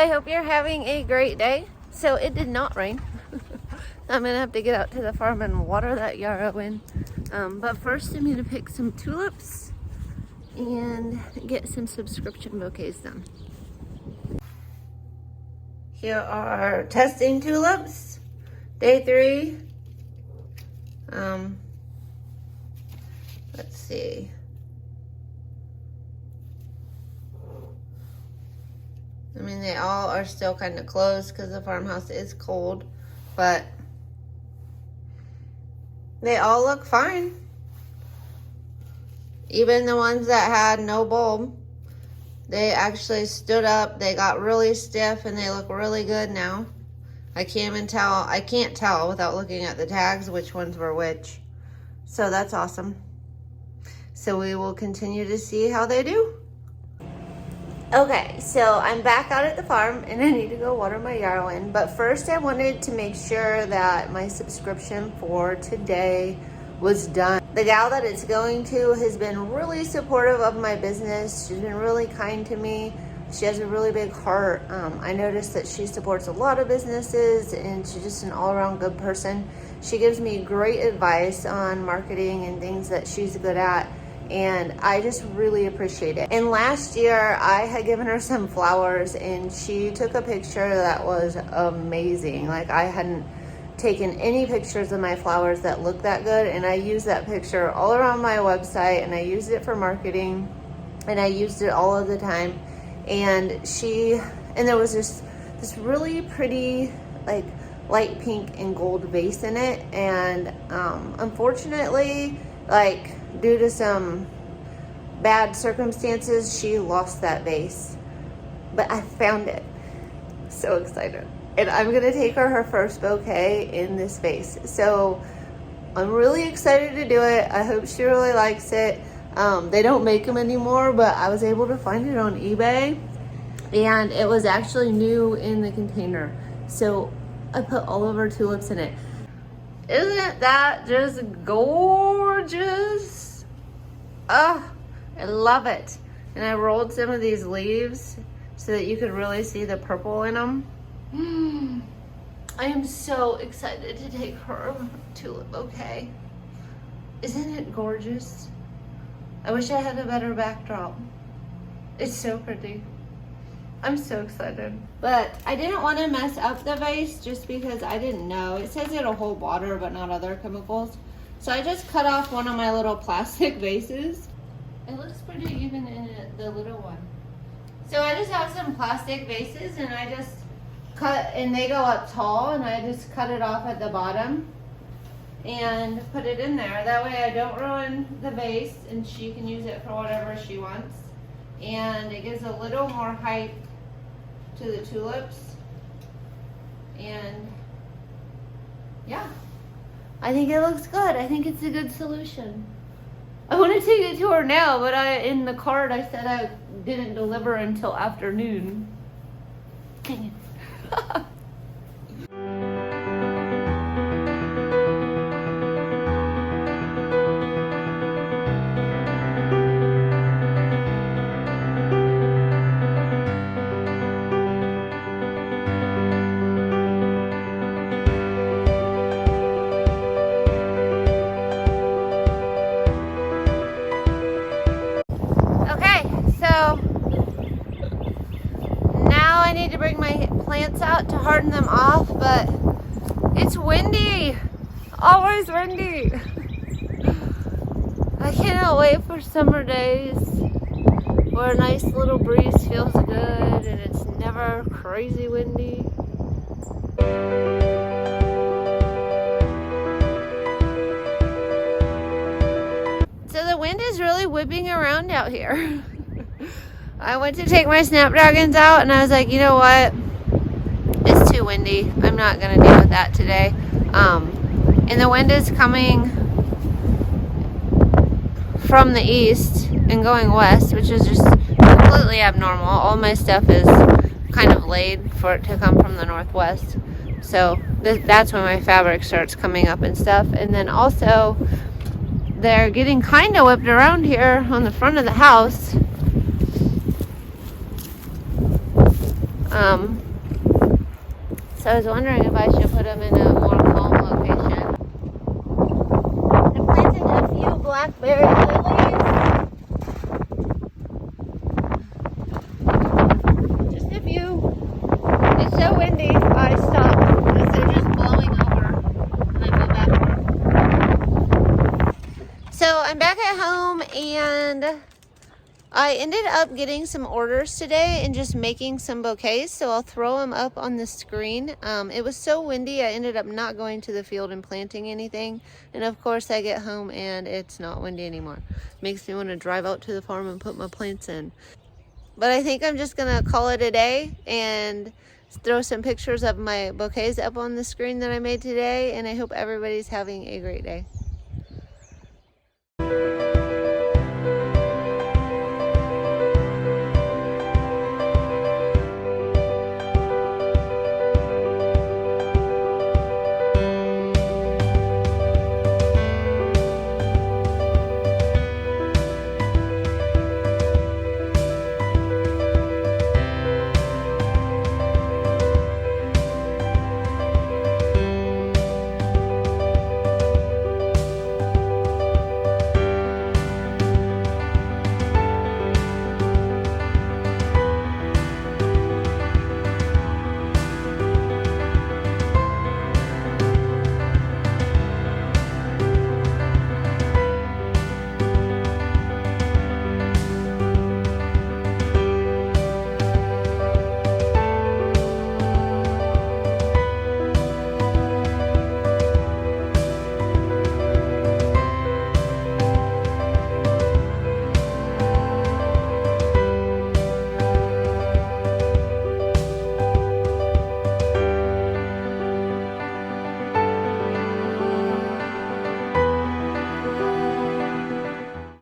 I hope you're having a great day. So it did not rain. I'm gonna have to get out to the farm and water that yarrow in. But first I'm gonna pick some tulips and get some subscription bouquets done. Here are testing tulips, day 3. Let's see. I mean, they all are still kind of closed because the farmhouse is cold, but they all look fine. Even the ones that had no bulb, they actually stood up. They got really stiff and they look really good now. I can't tell without looking at the tags which ones were which. So that's awesome. So we will continue to see how they do. Okay, so I'm back out at the farm and I need to go water my yarrow in. But first I wanted to make sure that my subscription for today was done. The gal that it's going to has been really supportive of my business. She's been really kind to me. She has a really big heart. I noticed that she supports a lot of businesses and she's just an all-around good person. She gives me great advice on marketing and things that she's good at, and I just really appreciate it. And last year I had given her some flowers and she took a picture that was amazing. Like, I hadn't taken any pictures of my flowers that looked that good, and I used that picture all around my website and I used it for marketing and I used it all of the time. And there was this really pretty, like, light pink and gold vase in it, and unfortunately, like, due to some bad circumstances, she lost that vase. But I found it. So excited. And I'm gonna take her first bouquet in this vase. So I'm really excited to do it. I hope she really likes it. They don't make them anymore, but I was able to find it on eBay and it was actually new in the container. So I put all of our tulips in it. Isn't that just gorgeous? Ah, I love it. And I rolled some of these leaves so that you could really see the purple in them. I am so excited to take her tulip bouquet. Isn't it gorgeous? I wish I had a better backdrop. It's so pretty. I'm so excited. But I didn't want to mess up the vase just because I didn't know. It says it'll hold water but not other chemicals. So I just cut off one of my little plastic vases. It looks pretty even in the little one. So I just have some plastic vases and I just cut, and they go up tall, and I just cut it off at the bottom and put it in there. That way I don't ruin the vase and she can use it for whatever she wants. And it gives a little more height to the tulips. And yeah, I think it looks good. I think it's a good solution. I want to take it to her now, but in the card I said I didn't deliver until afternoon. Dang it. I need to bring my plants out to harden them off, but it's windy. Always windy. I cannot wait for summer days where a nice little breeze feels good and it's never crazy windy. So the wind is really whipping around out here. I went to take my snapdragons out and I was like, you know what? It's too windy. I'm not going to deal with that today. And the wind is coming from the east and going west, which is just completely abnormal. All my stuff is kind of laid for it to come from the northwest. So that's when my fabric starts coming up and stuff. And then also, they're getting kind of whipped around here on the front of the house. So I was wondering if I should put them in a more calm location. I planted a few blackberry lilies. Just a few. It's so windy, I stopped because they're just blowing over and I go back. So I'm back at home and I ended up getting some orders today and just making some bouquets, so I'll throw them up on the screen. It was so windy, I ended up not going to the field and planting anything. And of course I get home and it's not windy anymore. Makes me want to drive out to the farm and put my plants in. But I think I'm just gonna call it a day and throw some pictures of my bouquets up on the screen that I made today, and I hope everybody's having a great day.